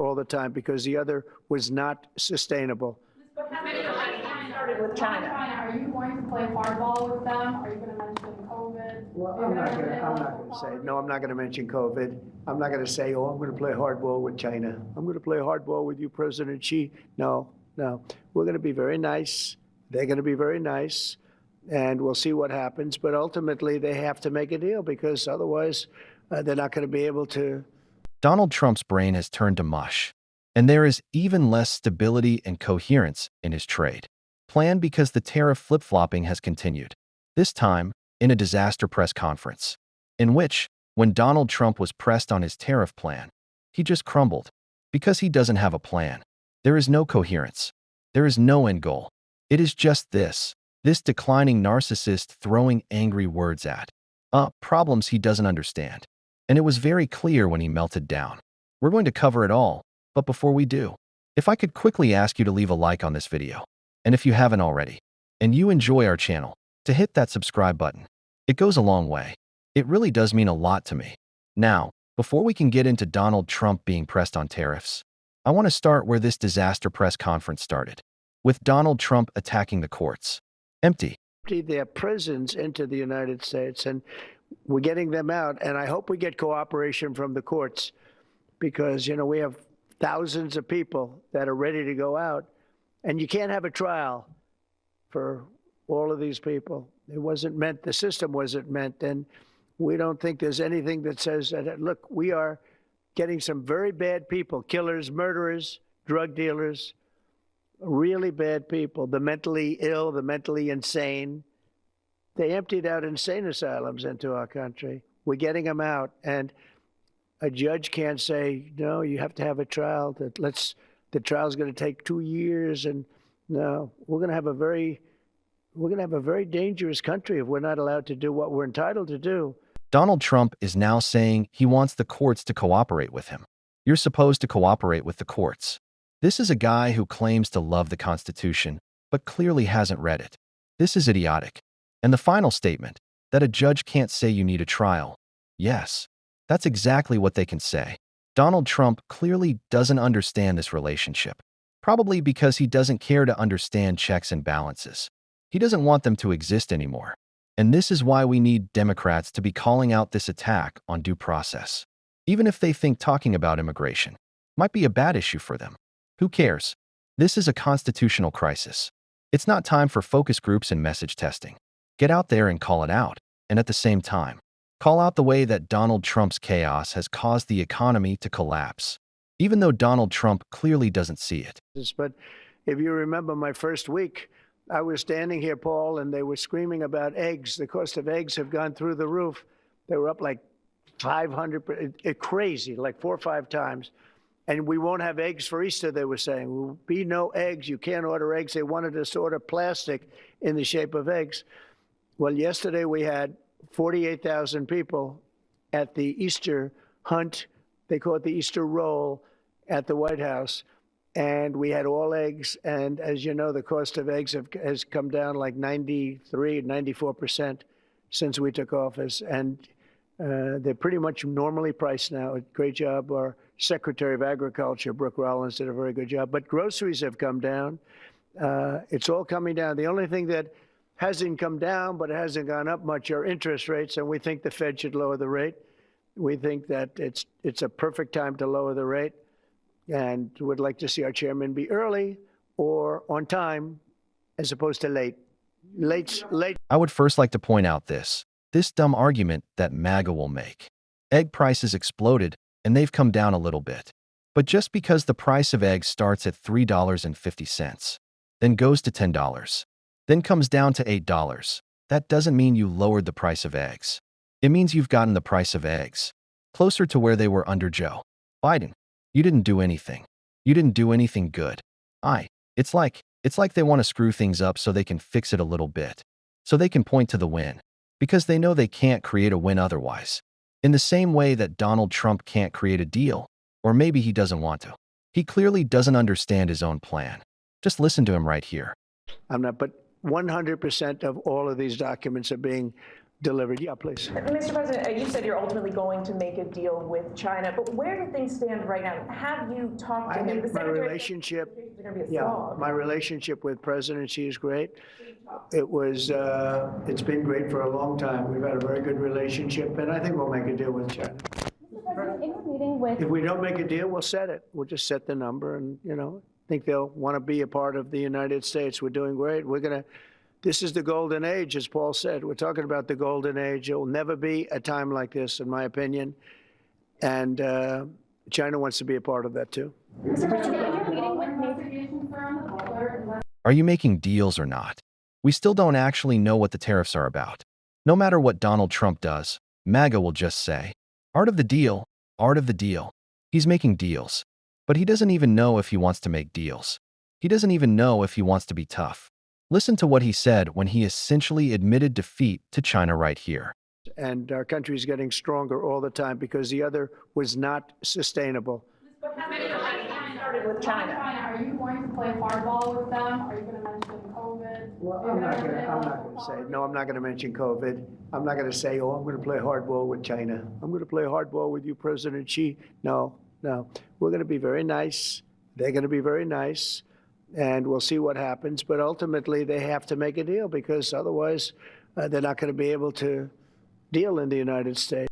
all the time because the other was not sustainable. But started with China. Are you going to play hardball with them? Are you going to mention COVID? Well, I'm not going to say, no, I'm not going to mention COVID. I'm not going to say, oh, I'm going to play hardball with China. I'm going to play hardball with you, President Xi. No. We're going to be very nice. They're going to be very nice. And we'll see what happens. But ultimately, they have to make a deal because otherwise they're not going to be able to. Donald Trump's brain has turned to mush, and there is even less stability and coherence in his trade plan because the tariff flip-flopping has continued, this time in a disaster press conference, in which, when Donald Trump was pressed on his tariff plan, he just crumbled because he doesn't have a plan. There is no coherence. There is no end goal. It is just this declining narcissist throwing angry words at problems he doesn't understand. And it was very clear when he melted down. We're going to cover it all, but before we do, if I could quickly ask you to leave a like on this video, and if you haven't already, and you enjoy our channel, to hit that subscribe button. It goes a long way. It really does mean a lot to me. Now, before we can get into Donald Trump being pressed on tariffs, I want to start where this disaster press conference started, with Donald Trump attacking the courts. Empty Their prisons into the United States, and we're getting them out. And I hope we get cooperation from the courts because, we have thousands of people that are ready to go out. And you can't have a trial for all of these people. It wasn't meant, the system wasn't meant. And we don't think there's anything that says that, look, we are getting some very bad people, killers, murderers, drug dealers, really bad people, the mentally ill, the mentally insane. They emptied out insane asylums into our country. We're getting them out. And a judge can't say, no, you have to have a trial. The trial's going to take 2 years. And no, we're going to have a very dangerous country if we're not allowed to do what we're entitled to do. Donald Trump is now saying he wants the courts to cooperate with him. You're supposed to cooperate with the courts. This is a guy who claims to love the Constitution, but clearly hasn't read it. This is idiotic. And the final statement, that a judge can't say you need a trial. Yes, that's exactly what they can say. Donald Trump clearly doesn't understand this relationship, probably because he doesn't care to understand checks and balances. He doesn't want them to exist anymore. And this is why we need Democrats to be calling out this attack on due process. Even if they think talking about immigration might be a bad issue for them. Who cares? This is a constitutional crisis. It's not time for focus groups and message testing. Get out there and call it out, and at the same time, call out the way that Donald Trump's chaos has caused the economy to collapse, even though Donald Trump clearly doesn't see it. But if you remember my first week, I was standing here, Paul, and they were screaming about eggs. The cost of eggs have gone through the roof. They were up like 500%, crazy, like 4 or 5 times. And we won't have eggs for Easter, they were saying. There will be no eggs. You can't order eggs. They wanted us to order plastic in the shape of eggs. Well, yesterday we had 48,000 people at the Easter hunt. They call it the Easter roll at the White House. And we had all eggs. And as you know, the cost of eggs has come down like 93, 94% since we took office. And they're pretty much normally priced now. Great job. Our Secretary of Agriculture, Brooke Rollins, did a very good job. But groceries have come down. It's all coming down. The only thing that hasn't come down, but it hasn't gone up much, are interest rates. And we think the Fed should lower the rate. We think that it's a perfect time to lower the rate. And would like to see our chairman be early or on time as opposed to late. Late. I would first like to point out this dumb argument that MAGA will make. Egg prices exploded, and they've come down a little bit. But just because the price of eggs starts at $3.50, then goes to $10, then comes down to $8, that doesn't mean you lowered the price of eggs. It means you've gotten the price of eggs closer to where they were under Joe Biden. You didn't do anything. You didn't do anything good. It's like they want to screw things up so they can fix it a little bit, so they can point to the win, because they know they can't create a win otherwise. In the same way that Donald Trump can't create a deal, or maybe he doesn't want to. He clearly doesn't understand his own plan. Just listen to him right here. I'm not, but 100% of all of these documents are being delivered. Yeah, please. Mr. President, you said you're ultimately going to make a deal with China, but where do things stand right now? Have you talked to I him? think my relationship, my relationship with President Xi is great. It's been great for a long time. We've had a very good relationship, and I think we'll make a deal with China. Mr. President, in your meeting with If we don't make a deal, we'll set it. We'll just set the number, and think they'll want to be a part of the United States. We're doing great. This is the golden age, as Paul said. We're talking about the golden age. There will never be a time like this, in my opinion. And China wants to be a part of that, too. Mr. President, in your meeting with investigation firm Mueller. Are you making deals or not? We still don't actually know what the tariffs are about. No matter what Donald Trump does, MAGA will just say, art of the deal, art of the deal. He's making deals. But he doesn't even know if he wants to make deals. He doesn't even know if he wants to be tough. Listen to what he said when he essentially admitted defeat to China right here. And our country is getting stronger all the time because the other was not sustainable. Started with China. Are you going to play hardball with them? Are you going to mention COVID? Well, I'm not going to say, no, I'm not going to mention COVID. I'm not going to say, I'm going to play hardball with China. I'm going to play hardball with you, President Xi. No. We're going to be very nice. They're going to be very nice. And we'll see what happens. But ultimately, they have to make a deal because otherwise they're not going to be able to deal in the United States.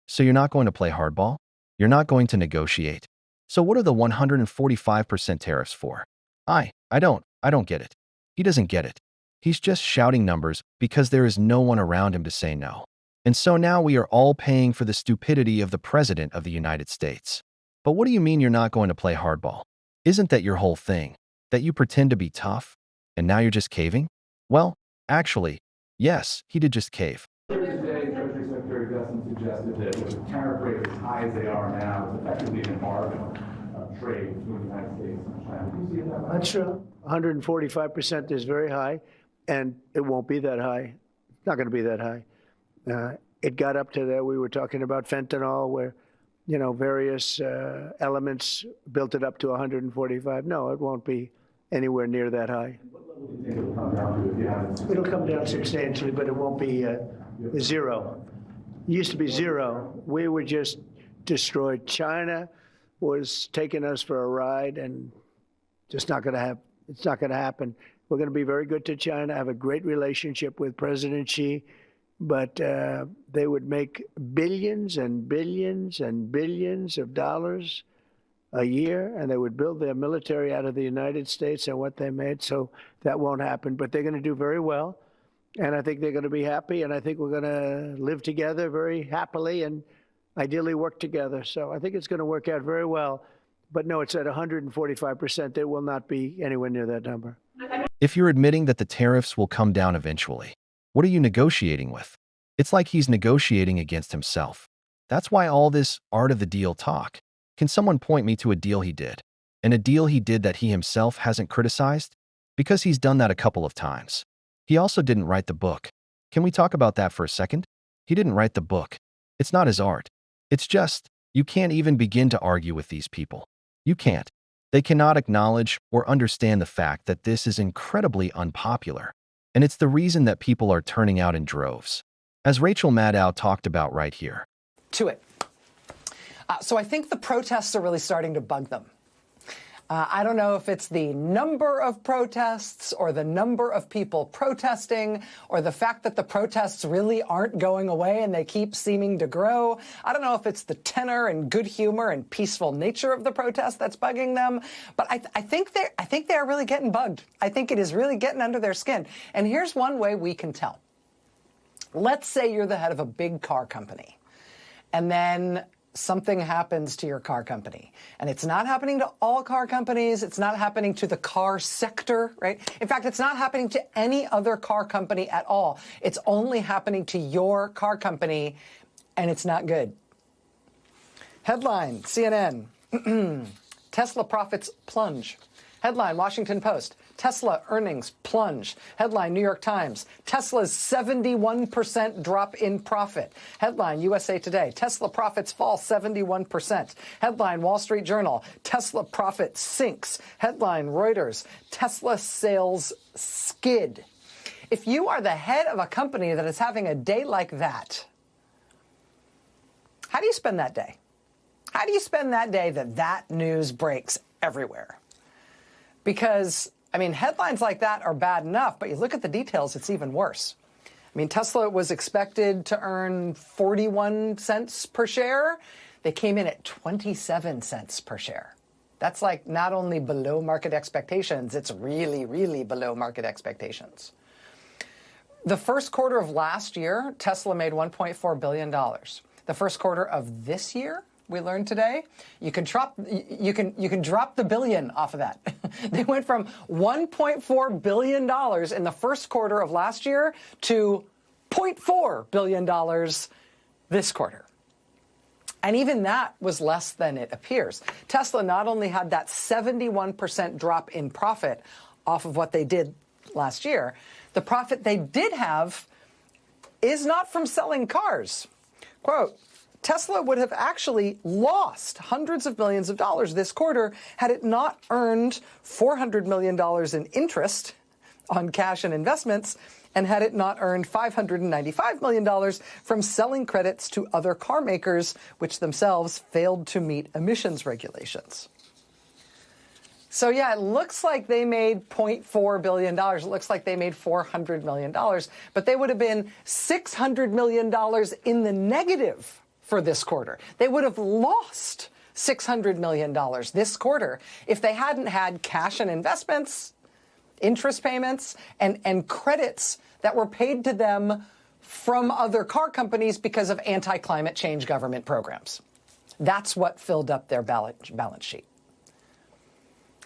So you're not going to play hardball? You're not going to negotiate? So what are the 145% tariffs for? I don't get it. He doesn't get it. He's just shouting numbers because there is no one around him to say no. And so now we are all paying for the stupidity of the President of the United States. But what do you mean you're not going to play hardball? Isn't that your whole thing? That you pretend to be tough, and now you're just caving? Well, actually, yes, he did just cave. Today, Treasury Secretary Gusson suggested that with tariff rates as high as they are now, it's effectively an embargo of trade between the United States and China. Do you see that? That's true. 145% is very high, and it won't be that high. It's not going to be that high. It got up to that. We were talking about fentanyl, where various elements built it up to 145. No, it won't be anywhere near that high. What level do you think it'll come down to if you haven't? It'll come down substantially, but it won't be zero. It used to be zero. We were just destroyed. China was taking us for a ride, and just not going to happen. It's not going to happen. We're going to be very good to China. Have a great relationship with President Xi. But they would make billions and billions and billions of dollars a year, and they would build their military out of the United States and what they made. So that won't happen. But they're going to do very well, and I think they're going to be happy, and I think we're going to live together very happily and ideally work together. So I think it's going to work out very well. But no, it's at 145%. It will not be anywhere near that number. If you're admitting that the tariffs will come down eventually, what are you negotiating with? It's like he's negotiating against himself. That's why all this art of the deal talk. Can someone point me to a deal he did? And a deal he did that he himself hasn't criticized? Because he's done that a couple of times. He also didn't write the book. Can we talk about that for a second? He didn't write the book. It's not his art. It's just, you can't even begin to argue with these people. You can't. They cannot acknowledge or understand the fact that this is incredibly unpopular. And it's the reason that people are turning out in droves. As Rachel Maddow talked about right here. To it. So I think the protests are really starting to bug them. I don't know if it's the number of protests or the number of people protesting or the fact that the protests really aren't going away and they keep seeming to grow. I don't know if it's the tenor and good humor and peaceful nature of the protest that's bugging them. But I think they are really getting bugged. I think it is really getting under their skin. And here's one way we can tell. Let's say you're the head of a big car company, and then something happens to your car company. And it's not happening to all car companies. It's not happening to the car sector, right? In fact, it's not happening to any other car company at all. It's only happening to your car company, and it's not good. Headline, CNN, Tesla profits plunge. Headline, Washington Post, Tesla earnings plunge. Headline, New York Times, Tesla's 71% drop in profit. Headline, USA Today, Tesla profits fall 71%. Headline, Wall Street Journal, Tesla profit sinks. Headline, Reuters, Tesla sales skid. If you are the head of a company that is having a day like that, how do you spend that day? How do you spend that day that news breaks everywhere? Because, I mean, headlines like that are bad enough, but you look at the details, it's even worse. I mean, Tesla was expected to earn 41 cents per share. They came in at 27 cents per share. That's like not only below market expectations, it's really, really below market expectations. The first quarter of last year, Tesla made $1.4 billion. The first quarter of this year, we learned today, you can drop the billion off of that. They went from $1.4 billion in the first quarter of last year to $0.4 billion this quarter. And even that was less than it appears. Tesla not only had that 71% drop in profit off of what they did last year, the profit they did have is not from selling cars. Quote, Tesla would have actually lost hundreds of millions of dollars this quarter had it not earned $400 million in interest on cash and investments, and had it not earned $595 million from selling credits to other car makers, which themselves failed to meet emissions regulations. So yeah, it looks like they made $0.4 billion. It looks like they made $400 million, but they would have been $600 million in the negative for this quarter. They would have lost $600 million this quarter if they hadn't had cash and investments, interest payments, and credits that were paid to them from other car companies because of anti-climate change government programs. That's what filled up their balance sheet.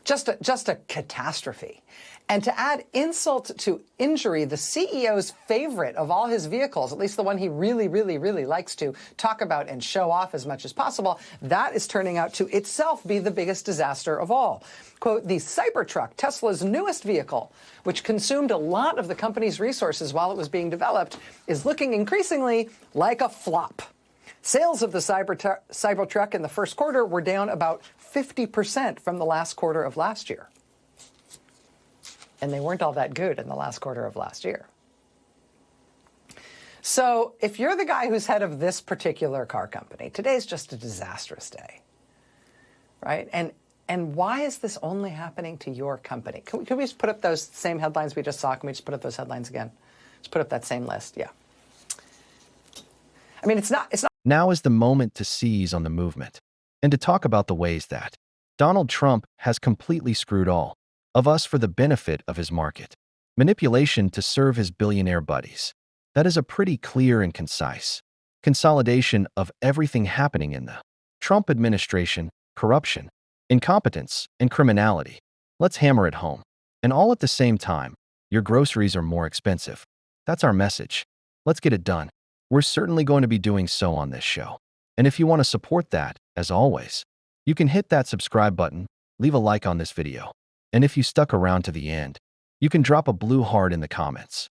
Just a catastrophe. And to add insult to injury, the CEO's favorite of all his vehicles, at least the one he really, really, really likes to talk about and show off as much as possible, that is turning out to itself be the biggest disaster of all. Quote, the Cybertruck, Tesla's newest vehicle, which consumed a lot of the company's resources while it was being developed, is looking increasingly like a flop. Sales of the Cybertruck in the first quarter were down about 50% from the last quarter of last year. And they weren't all that good in the last quarter of last year. So if you're the guy who's head of this particular car company, today's just a disastrous day, right? And why is this only happening to your company? Can we just put up those same headlines we just saw? Can we just put up those headlines again? Just put up that same list, yeah. I mean, it's not. Now is the moment to seize on the movement and to talk about the ways that Donald Trump has completely screwed all of us for the benefit of his market manipulation to serve his billionaire buddies. That is a pretty clear and concise consolidation of everything happening in the Trump administration: corruption, incompetence, and criminality. Let's hammer it home. And all at the same time, your groceries are more expensive. That's our message. Let's get it done. We're certainly going to be doing so on this show. And if you want to support that, as always, you can hit that subscribe button, leave a like on this video. And if you stuck around to the end, you can drop a blue heart in the comments.